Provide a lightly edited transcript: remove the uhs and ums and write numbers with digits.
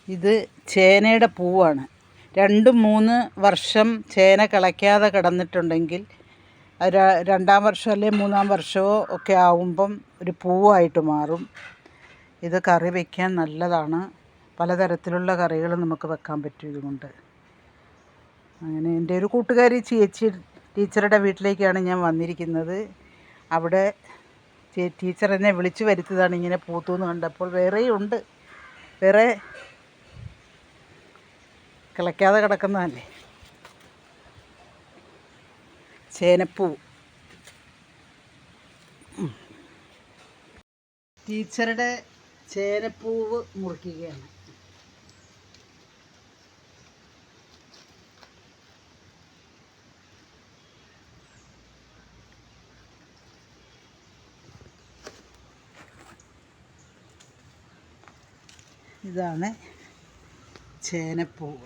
ഇത് ചേനയുടെ പൂവാണ്. 2-3 വർഷം ചേന കിളയ്ക്കാതെ കിടന്നിട്ടുണ്ടെങ്കിൽ രണ്ടാം വർഷം അല്ലെങ്കിൽ 3-ാം വർഷമോ ഒക്കെ ആവുമ്പം ഒരു പൂവായിട്ട് മാറും. ഇത് കറി വയ്ക്കാൻ നല്ലതാണ്. പലതരത്തിലുള്ള കറികൾ നമുക്ക് വെക്കാൻ പറ്റും ഇതുകൊണ്ട്. അങ്ങനെ എൻ്റെ ഒരു കൂട്ടുകാരി ടീച്ചറുടെ വീട്ടിലേക്കാണ് ഞാൻ വന്നിരിക്കുന്നത്. അവിടെ ടീച്ചർ എന്നെ വിളിച്ചു വരുത്തിയതാണ്. ഇങ്ങനെ പൂത്തു എന്ന് കണ്ടപ്പോൾ. വേറെയുണ്ട്, വേറെ കിളയ്ക്കാതെ കിടക്കുന്നതല്ലേ ചേനപ്പൂ. ടീച്ചറുടെ ചേനപ്പൂവ് മുറിക്കുകയാണ്. ഇതാണ് ചേനപ്പൂവ്.